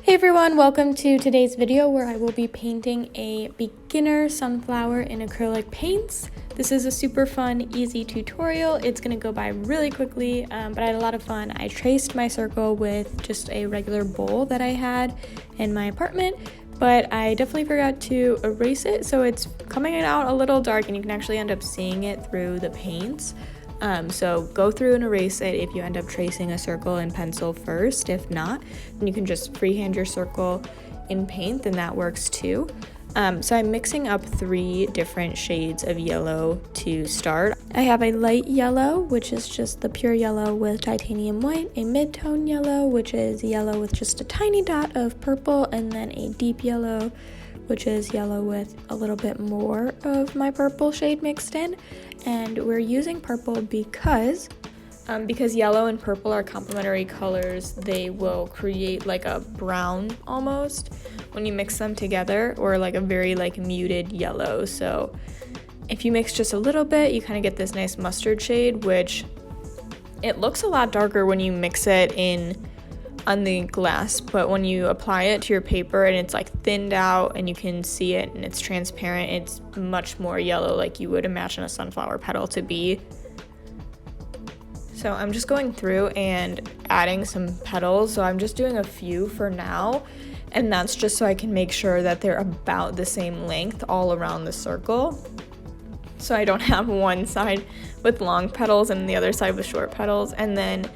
Hey everyone, welcome to today's video where I will be painting a beginner sunflower in acrylic paints. This is a super fun, easy tutorial. It's gonna go by really quickly, but I had a lot of fun. I traced my circle with just a regular bowl that I had in my apartment, but I definitely forgot to erase it, so it's coming out a little dark and you can actually end up seeing it through the paints. So go through and erase it if you end up tracing a circle in pencil first. If not, then you can just freehand your circle in paint, and that works too. So I'm mixing up 3 different shades of yellow to start. I have a light yellow, which is just the pure yellow with titanium white, a mid-tone yellow, which is yellow with just a tiny dot of purple, and then a deep yellow, which is yellow with a little bit more of my purple shade mixed in. And we're using purple because yellow and purple are complementary colors. They will create like a brown almost when you mix them together, or like a very like muted yellow. So if you mix just a little bit, you kind of get this nice mustard shade, which it looks a lot darker when you mix it in on the glass, but when you apply it to your paper and it's like thinned out and you can see it and it's transparent, it's much more yellow, like you would imagine a sunflower petal to be. So I'm just going through and adding some petals. So I'm just doing a few for now, and that's just so I can make sure that they're about the same length all around the circle. So I don't have one side with long petals and the other side with short petals. And then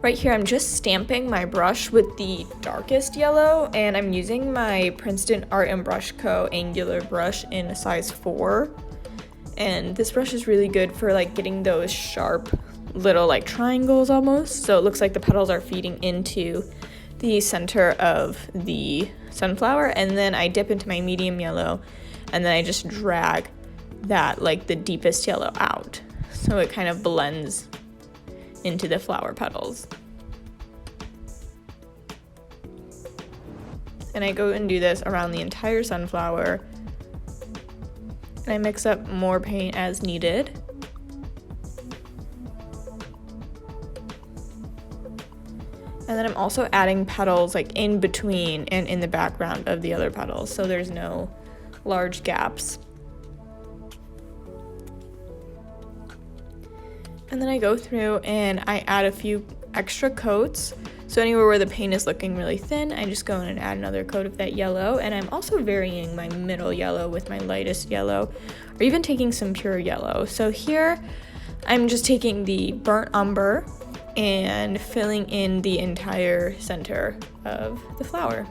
right here, I'm just stamping my brush with the darkest yellow, and I'm using my Princeton Art and Brush Co. angular brush in a size 4. And this brush is really good for like getting those sharp little like triangles almost. So it looks like the petals are feeding into the center of the sunflower, and then I dip into my medium yellow, and then I just drag that like the deepest yellow out. So it kind of blends into the flower petals. And I go and do this around the entire sunflower. And I mix up more paint as needed. And then I'm also adding petals like in between and in the background of the other petals, so there's no large gaps. And then I go through and I add a few extra coats. So anywhere where the paint is looking really thin, I just go in and add another coat of that yellow. And I'm also varying my middle yellow with my lightest yellow, or even taking some pure yellow. So here, I'm just taking the burnt umber and filling in the entire center of the flower.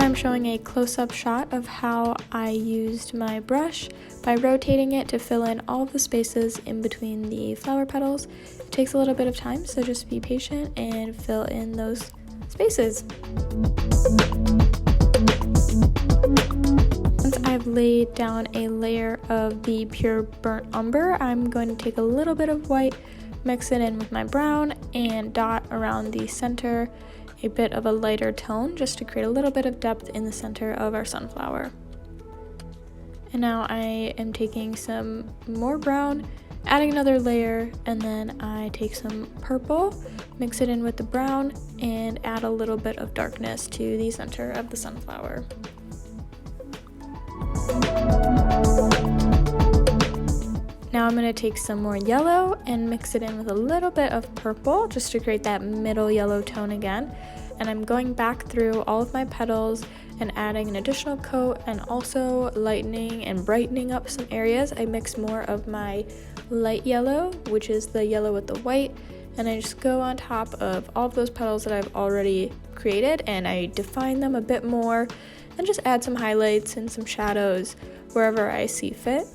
I'm showing a close-up shot of how I used my brush by rotating it to fill in all of the spaces in between the flower petals. It takes a little bit of time, so just be patient and fill in those spaces. Once I've laid down a layer of the pure burnt umber, I'm going to take a little bit of white, mix it in with my brown, and dot around the center a bit of a lighter tone just to create a little bit of depth in the center of our sunflower. And now I am taking some more brown, adding another layer, and then I take some purple, mix it in with the brown, and add a little bit of darkness to the center of the sunflower. Now I'm going to take some more yellow and mix it in with a little bit of purple just to create that middle yellow tone again. And I'm going back through all of my petals and adding an additional coat and also lightening and brightening up some areas. I mix more of my light yellow, which is the yellow with the white, and I just go on top of all of those petals that I've already created, and I define them a bit more and just add some highlights and some shadows wherever I see fit.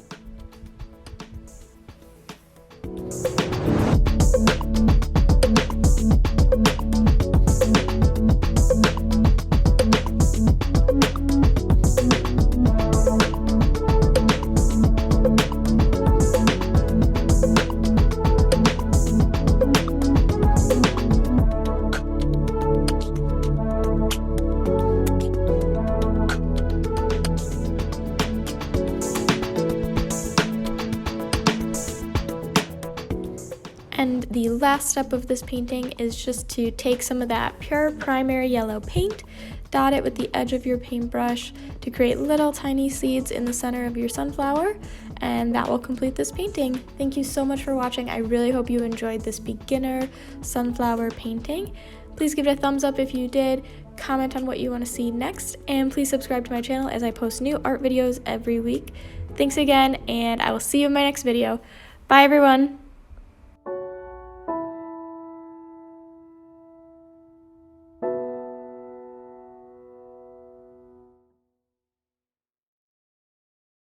And the last step of this painting is just to take some of that pure primary yellow paint, dot it with the edge of your paintbrush to create little tiny seeds in the center of your sunflower, and that will complete this painting. Thank you so much for watching. I really hope you enjoyed this beginner sunflower painting. Please give it a thumbs up if you did, comment on what you want to see next, and please subscribe to my channel as I post new art videos every week. Thanks again, and I will see you in my next video. Bye everyone!